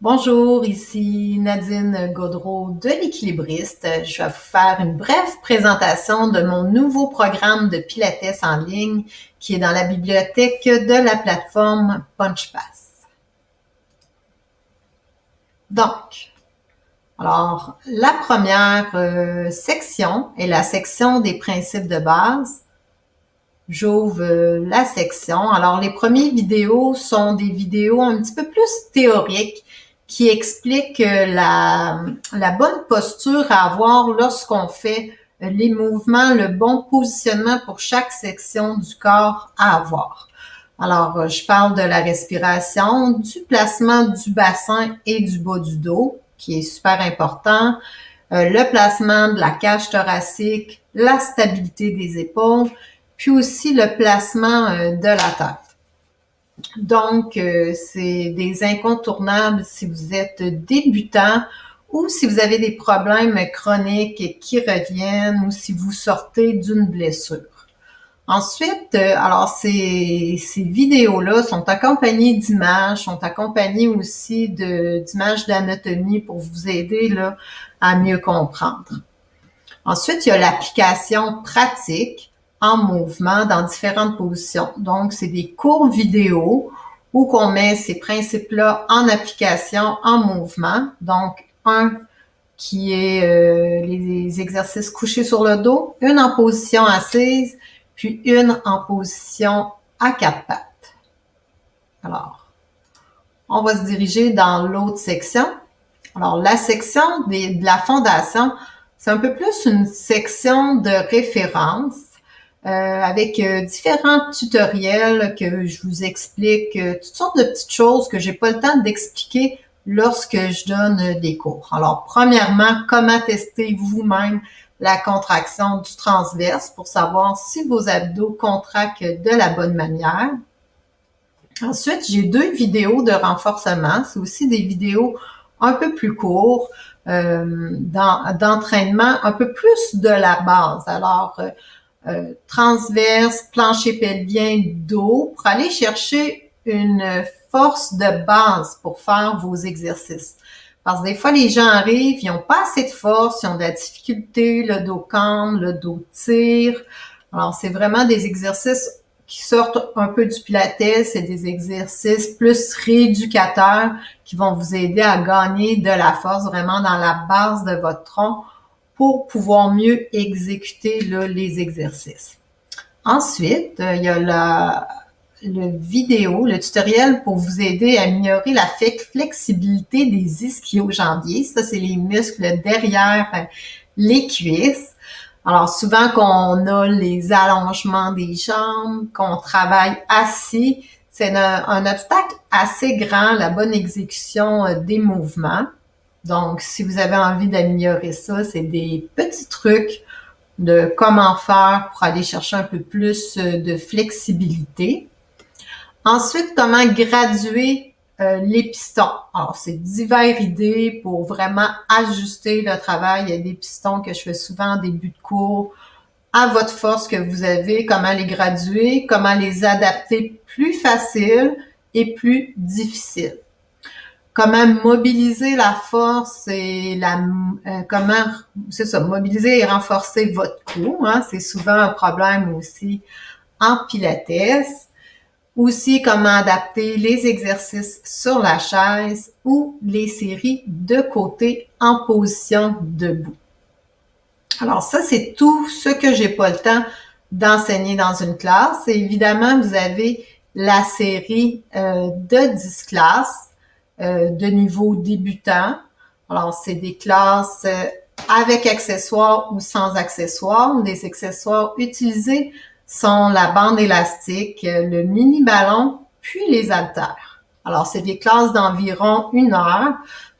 Bonjour, ici Nadine Gaudreault de l'Équilibriste. Je vais vous faire une brève présentation de mon nouveau programme de Pilates en ligne qui est dans la bibliothèque de la plateforme PunchPass. Donc, la première section est la section des principes de base. J'ouvre la section. Alors, les premières vidéos sont des vidéos un petit peu plus théoriques qui expliquent la bonne posture à avoir lorsqu'on fait les mouvements, le bon positionnement pour chaque section du corps à avoir. Alors, je parle de la respiration, du placement du bassin et du bas du dos, qui est super important, le placement de la cage thoracique, la stabilité des épaules, puis aussi le placement de la tête. Donc, c'est des incontournables si vous êtes débutant ou si vous avez des problèmes chroniques qui reviennent ou si vous sortez d'une blessure. Ensuite, ces vidéos-là sont accompagnées d'images, sont accompagnées aussi d'images d'anatomie pour vous aider là, à mieux comprendre. Ensuite, il y a l'application pratique en mouvement dans différentes positions. Donc, c'est des courts vidéo où qu'on met ces principes-là en application, en mouvement. Donc, un qui est les exercices couchés sur le dos, une en position assise, puis une en position à quatre pattes. Alors, on va se diriger dans l'autre section. Alors, la section de la fondation, c'est un peu plus une section de référence avec différents tutoriels que je vous explique, toutes sortes de petites choses que j'ai pas le temps d'expliquer lorsque je donne des cours. Alors, premièrement, comment tester vous-même la contraction du transverse pour savoir si vos abdos contractent de la bonne manière. Ensuite, j'ai 2 vidéos de renforcement. C'est aussi des vidéos un peu plus courtes, d'entraînement un peu plus de la base. Alors, transverse, plancher pelvien, dos, pour aller chercher une force de base pour faire vos exercices. Parce que des fois, les gens arrivent, ils n'ont pas assez de force, ils ont de la difficulté, le dos cambre, le dos tire. Alors, c'est vraiment des exercices qui sortent un peu du pilates, c'est des exercices plus rééducateurs qui vont vous aider à gagner de la force vraiment dans la base de votre tronc pour pouvoir mieux exécuter là, les exercices. Ensuite, il y a le tutoriel pour vous aider à améliorer la flexibilité des ischio-jambiers. Ça, c'est les muscles derrière les cuisses. Alors, souvent qu'on a les allongements des jambes, qu'on travaille assis, c'est un obstacle assez grand, la bonne exécution des mouvements. Donc, si vous avez envie d'améliorer ça, c'est des petits trucs de comment faire pour aller chercher un peu plus de flexibilité. Ensuite, comment graduer les pistons. Alors, c'est diverses idées pour vraiment ajuster le travail. Il y a des pistons que je fais souvent en début de cours à votre force que vous avez, comment les graduer, comment les adapter plus facile et plus difficile. Comment mobiliser la force et mobiliser et renforcer votre cou. Hein, c'est souvent un problème aussi en pilates. Aussi, comment adapter les exercices sur la chaise ou les séries de côté en position debout. Alors ça, c'est tout ce que j'ai pas le temps d'enseigner dans une classe. Et évidemment, vous avez la série de 10 classes de niveau débutant. Alors, c'est des classes avec accessoires ou sans accessoires. Les accessoires utilisés sont la bande élastique, le mini ballon, puis les haltères. Alors, c'est des classes d'environ 1 heure.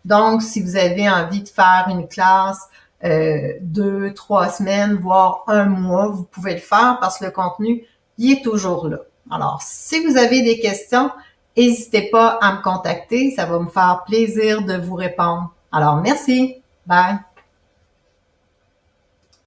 Donc, si vous avez envie de faire une classe 2, 3 semaines, voire 1 mois, vous pouvez le faire parce que le contenu, il est toujours là. Alors, si vous avez des questions, n'hésitez pas à me contacter. Ça va me faire plaisir de vous répondre. Alors, merci. Bye.